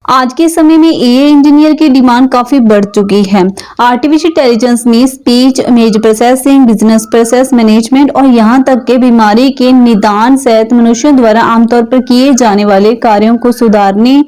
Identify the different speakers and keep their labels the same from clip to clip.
Speaker 1: आज के समय में एआई इंजीनियर की डिमांड काफी बढ़ चुकी है। आर्टिफिशियल इंटेलिजेंस में speech, image processing, business process management और यहाँ तक के बीमारी के निदान सहित मनुष्यों द्वारा आमतौर पर किए जाने वाले कार्यों को सुधारने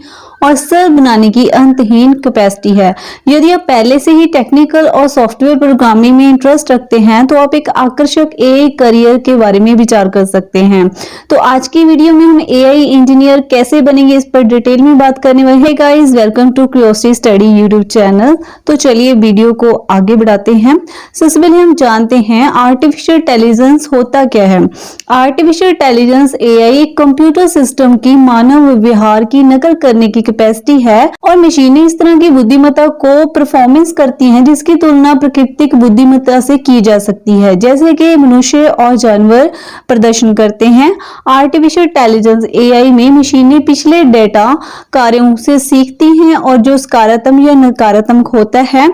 Speaker 1: और सरल बनाने की अंतहीन कैपेसिटी है। यदि आप पहले से ही टेक्निकल और सॉफ्टवेयर प्रोग्रामिंग में इंटरेस्ट रखते हैं तो आप एक आकर्षक एआई करियर के बारे में विचार कर सकते हैं। तो आज की वीडियो में हम एआई इंजीनियर कैसे बनेंगे इस पर डिटेल में बात करने वाले हैं। Guys, welcome to Curiosity Study YouTube channel. तो चलिए वीडियो को आगे बढ़ाते हैं। सबसे पहले हम जानते हैं आर्टिफिशियल इंटेलिजेंस होता क्या है। आर्टिफिशियल इंटेलिजेंस एआई एक कंप्यूटर सिस्टम की मानव व्यवहार की नकल करने की कैपेसिटी है और मशीनें इस तरह की बुद्धिमत्ता को परफॉर्मेंस करती हैं जिसकी तुलना प्राकृतिक बुद्धिमत्ता से की जा सकती है, जैसे कि मनुष्य और जानवर प्रदर्शन करते हैं। आर्टिफिशियल इंटेलिजेंस एआई में मशीनें पिछले डेटा कार्यों से सीखती हैं और जो सकारात्मक या नकारात्मक होता है,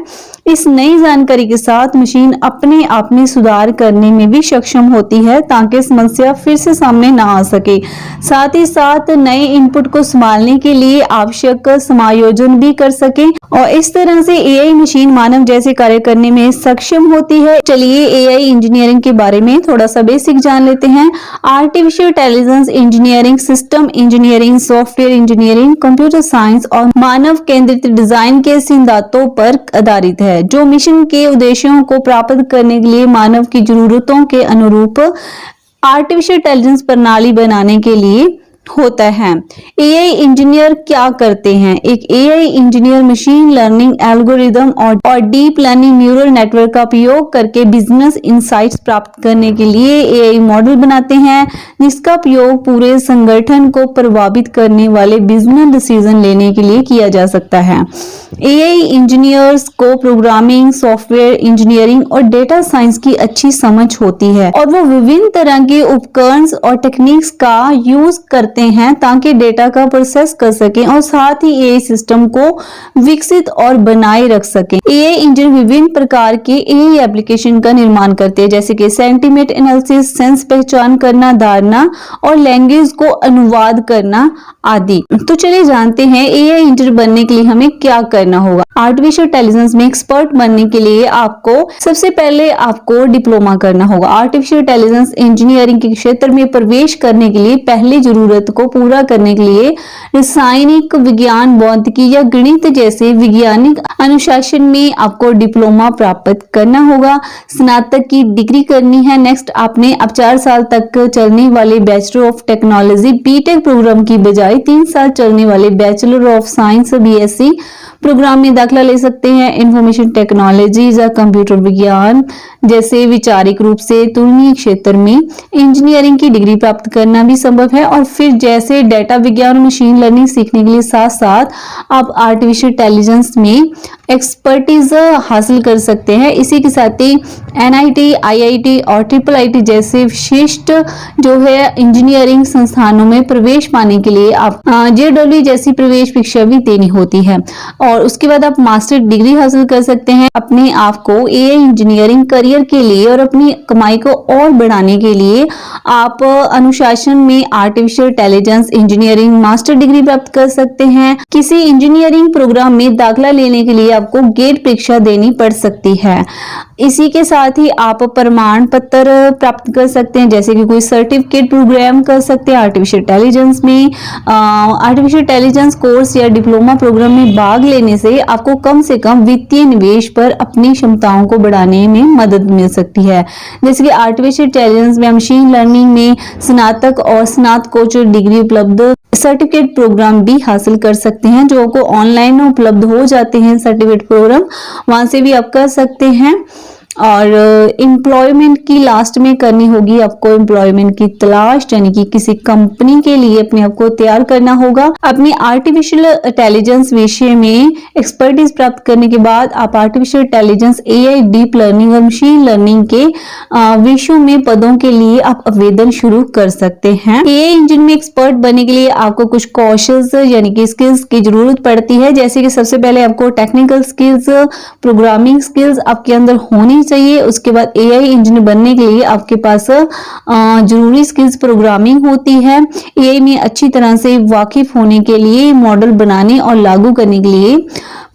Speaker 1: इस नई जानकारी के साथ मशीन अपने आप में सुधार करने में भी सक्षम होती है ताकि समस्या फिर से सामने ना आ सके। साथ ही साथ नए इनपुट को संभालने के लिए आवश्यक समायोजन भी कर सके और इस तरह से एआई मशीन मानव जैसे कार्य करने में सक्षम होती है। चलिए एआई इंजीनियरिंग के बारे में थोड़ा सा बेसिक जान लेते हैं। Artificial intelligence engineering system engineering, software engineering, computer science और मानव केंद्रित डिजाइन के सिद्धांतों पर आधारित है जो मिशन के उद्देश्यों को प्राप्त करने के लिए मानव की जरूरतों के अनुरूप आर्टिफिशियल इंटेलिजेंस प्रणाली बनाने के लिए होता है। एआई इंजीनियर क्या करते हैं। एक AI engineer machine learning algorithm और डीप लर्निंग न्यूरल नेटवर्क का उपयोग करके बिजनेस इंसाइट्स प्राप्त करने के लिए एआई मॉडल बनाते हैं जिसका उपयोग पूरे संगठन को प्रभावित करने वाले बिजनेस डिसीजन लेने के लिए किया जा सकता है। एआई इंजीनियर्स को प्रोग्रामिंग, सॉफ्टवेयर इंजीनियरिंग और डेटा साइंस की अच्छी समझ होती है और वो विभिन्न तरह के उपकरण और टेक्निक्स का यूज करते हैं ताकि डेटा का प्रोसेस कर सकें और साथ ही एआई सिस्टम को विकसित और बनाए रख सकें। एआई इंजीनियर विभिन्न प्रकार के एआई एप्लीकेशन का निर्माण करते हैं, जैसे कि सेंटीमेंट एनालिसिस, सेंस पहचान करना, धारणा और लैंग्वेज को अनुवाद करना आदि। तो चलिए जानते हैं एआई इंजीनियर बनने के लिए हमें क्या करना होगा। आर्टिफिशियल इंटेलिजेंस में एक्सपर्ट बनने के लिए आपको सबसे पहले आपको डिप्लोमा करना होगा। आर्टिफिशियल इंटेलिजेंस इंजीनियरिंग के क्षेत्र में प्रवेश करने के लिए पहली जरूरत को पूरा करने के लिए रासायनिक विज्ञान, भौतिकी या गणित जैसे वैज्ञानिक अनुशासन में आपको डिप्लोमा प्राप्त करना होगा। स्नातक की डिग्री करनी है। नेक्स्ट आपने अब 4 साल तक चलने वाले bachelor of technology BTech program की बजाय 3 साल चलने वाले bachelor of science BSc program में दाखिला ले सकते हैं। इंफॉर्मेशन टेक्नोलॉजी या कंप्यूटर विज्ञान जैसे वैचारिक रूप से तुलनीय क्षेत्र में इंजीनियरिंग की डिग्री प्राप्त करना भी संभव है और फिर जैसे डेटा विज्ञान और मशीन लर्निंग सीखने के लिए साथ साथ आप आर्टिफिशियल इंटेलिजेंस में एक्सपर्टीज हासिल कर सकते हैं। इसी के साथ ही एनआईटी, आईआईटी और ट्रिपल आईटी जैसे विशिष्ट जो है इंजीनियरिंग संस्थानों में प्रवेश पाने के लिए आप जेडब्ल्यू जैसी प्रवेश परीक्षा भी देनी होती है और उसके बाद आप मास्टर डिग्री हासिल कर सकते हैं। अपने आप को एआई इंजीनियरिंग करियर के लिए और अपनी कमाई को और बढ़ाने के लिए आप अनुशासन में artificial intelligence engineering master degree प्राप्त कर सकते हैं। किसी इंजीनियरिंग प्रोग्राम में दाखिला लेने के लिए आपको गेट परीक्षा देनी पड़ सकती है। इसी के साथ ही आप प्रमाण पत्र प्राप्त कर सकते हैं, जैसे कि कोई सर्टिफिकेट प्रोग्राम कर सकते हैं आर्टिफिशियल इंटेलिजेंस में। आर्टिफिशियल इंटेलिजेंस कोर्स या डिप्लोमा प्रोग्राम में भाग लेने से आपको कम से कम वित्तीय निवेश पर अपनी क्षमताओं को बढ़ाने में मदद मिल सकती है। जैसे कि आर्टिफिशियल इंटेलिजेंस में मशीन लर्निंग में स्नातक और स्नातकोत्तर डिग्री उपलब्ध सर्टिफिकेट प्रोग्राम भी हासिल कर सकते हैं जो को ऑनलाइन उपलब्ध हो जाते हैं। सर्टिफिकेट प्रोग्राम वहां से भी आप कर सकते हैं और एम्प्लॉयमेंट की लास्ट में करनी होगी आपको एम्प्लॉयमेंट की तलाश, यानी कि किसी कंपनी के लिए अपने आप को तैयार करना होगा। अपनी आर्टिफिशियल इंटेलिजेंस विषय में एक्सपर्टीज प्राप्त करने के बाद आप artificial intelligence, AI, deep learning और मशीन लर्निंग के विषयों में पदों के लिए आप आवेदन शुरू कर सकते हैं। एआई इंजन में एक्सपर्ट बनने के लिए आपको कुछ कौशल्स यानी कि स्किल्स की जरूरत पड़ती है, जैसे कि सबसे पहले आपको टेक्निकल स्किल्स, प्रोग्रामिंग स्किल्स आपके अंदर होनी चाहिए। उसके बाद एआई इंजीनियर बनने के लिए आपके पास जरूरी स्किल्स प्रोग्रामिंग होती है। एआई में अच्छी तरह से वाकिफ होने के लिए, मॉडल बनाने और लागू करने के लिए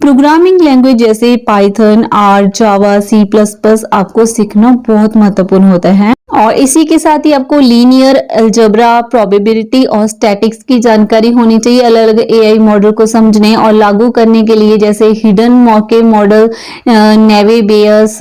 Speaker 1: प्रोग्रामिंग लैंग्वेज जैसे Python, R, Java, C plus plus आपको सीखना बहुत महत्वपूर्ण होता है। और इसी के साथ ही आपको लीनियर अलजेब्रा, प्रोबेबिलिटी और स्टैटिक्स की जानकारी होनी चाहिए अलग अलग एआई मॉडल को समझने और लागू करने के लिए, जैसे हिडन मॉके मॉडल, नेवेबियस,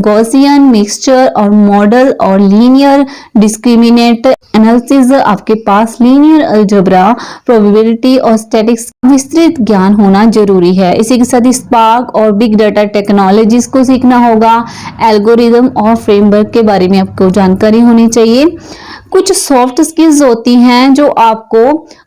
Speaker 1: गॉसियन मिक्सचर और मॉडल और लीनियर डिस्क्रिमिनेट एनालिसिस। आपके पास लीनियर अलजेब्रा, प्रोबेबिलिटी और स्टैटिक्स विस्तृत ज्ञान होना जरूरी है। इसी के साथ ही स्पार्क और बिग डाटा टेक्नोलॉजीज को सीखना होगा। एल्गोरिदम और फ्रेमवर्क के बारे में आपको जानकारी होनी चाहिए। कुछ सॉफ्ट स्किल्स होती हैं जो आपको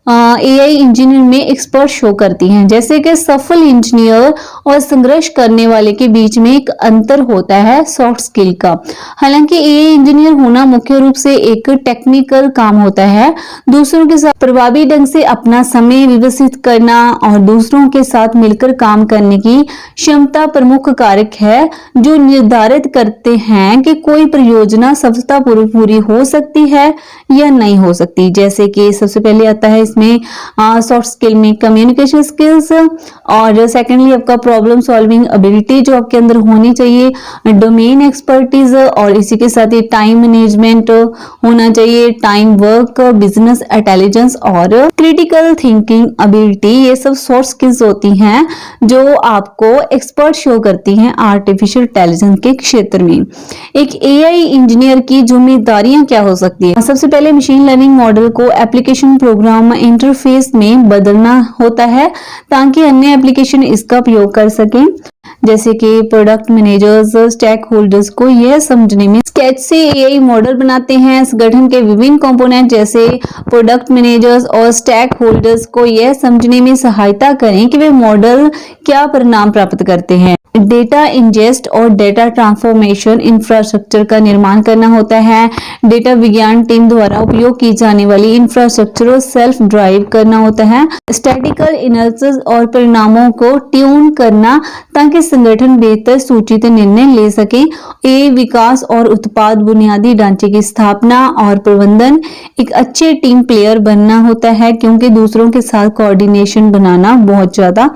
Speaker 1: एआई इंजीनियर में एक्सपर्ट शो करती हैं, जैसे कि सफल इंजीनियर और संघर्ष करने वाले के बीच में एक अंतर होता है सॉफ्ट स्किल का। हालांकि एआई इंजीनियर होना मुख्य रूप से एक टेक्निकल काम होता है। दूसरों के साथ प्रभावी ढंग से अपना समय विकसित करना और दूसरों के साथ मिलकर काम करने की क्षमता प्रमुख कारक है जो निर्धारित करते हैं कि कोई परियोजना सफलतापूर्वक पूरी हो सकती है या नहीं हो सकती। जैसे कि सबसे पहले आता है इसमें सॉफ्ट स्किल में कम्युनिकेशन स्किल्स, और सेकेंडली आपका प्रॉब्लम सॉल्विंग एबिलिटी जो आपके अंदर होनी चाहिए, डोमेन एक्सपर्टीज, और इसी के साथ ही टाइम मैनेजमेंट होना चाहिए, टाइम वर्क, बिजनेस इंटेलिजेंस और क्रिटिकल थिंकिंग एबिलिटी। ये सब सॉफ्ट स्किल्स होती हैं जो आपको एक्सपर्ट शो करती हैं आर्टिफिशियल इंटेलिजेंस के क्षेत्र में। एक एआई इंजीनियर की जिम्मेदारियां क्या हो सकती है? सबसे पहले मशीन लर्निंग मॉडल को एप्लीकेशन प्रोग्राम इंटरफेस में बदलना होता है ताकि अन्य एप्लीकेशन इसका उपयोग कर सकें, जैसे कि प्रोडक्ट मैनेजर्स, स्टेक होल्डर्स को यह समझने में स्केच से एआई मॉडल बनाते हैं। संगठन के विभिन्न कंपोनेंट जैसे प्रोडक्ट मैनेजर्स और स्टेक होल्डर्स को यह समझने में सहायता करें कि वे मॉडल क्या परिणाम प्राप्त करते हैं। डेटा इंजेस्ट और डेटा ट्रांसफॉर्मेशन इंफ्रास्ट्रक्चर का निर्माण करना होता है। डेटा विज्ञान टीम द्वारा उपयोग की जाने वाली इंफ्रास्ट्रक्चर को सेल्फ ड्राइव करना होता है। स्टैटिकल एनालिसिस और परिणामों को ट्यून करना ताकि संगठन बेहतर सूचित निर्णय ले सके। ए विकास और उत्पाद बुनियादी ढांचे की स्थापना और प्रबंधन। एक अच्छे टीम प्लेयर बनना होता है क्योंकि दूसरों के साथ कोऑर्डिनेशन बनाना बहुत ज्यादा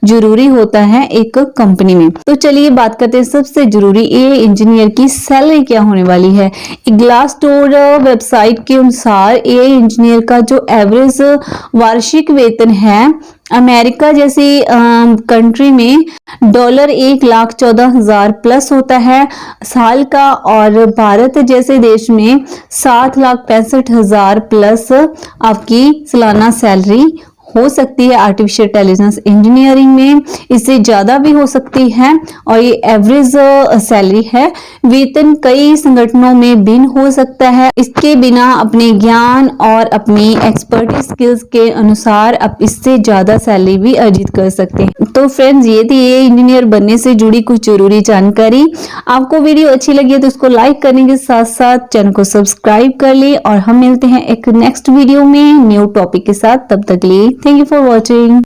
Speaker 1: जरूरी होता है एक कंपनी में। तो चलिए बात करते हैं सबसे जरूरी एआई इंजीनियर की सैलरी क्या होने वाली है। ग्लासडोर वेबसाइट के अनुसार एआई इंजीनियर का जो एवरेज वार्षिक वेतन है अमेरिका जैसी कंट्री में $1,14,000 प्लस होता है साल का, और भारत जैसे देश में 7,65,000 प्लस आपकी सालाना सैलरी हो सकती है आर्टिफिशियल इंटेलिजेंस इंजीनियरिंग में। इससे ज्यादा भी हो सकती है और ये एवरेज सैलरी है। वेतन कई संगठनों में भिन्न हो सकता है। इसके बिना अपने ज्ञान और अपनी एक्सपर्टीज स्किल्स के अनुसार आप इससे ज्यादा सैलरी भी अर्जित कर सकते हैं। तो फ्रेंड्स, ये थी ये इंजीनियर बनने से जुड़ी कुछ जरूरी जानकारी। आपको वीडियो अच्छी लगी है तो इसको लाइक करने के साथ साथ चैनल को सब्सक्राइब कर ले, और हम मिलते हैं एक नेक्स्ट वीडियो में न्यू टॉपिक के साथ। तब तक लिए थैंक यू फॉर वॉचिंग।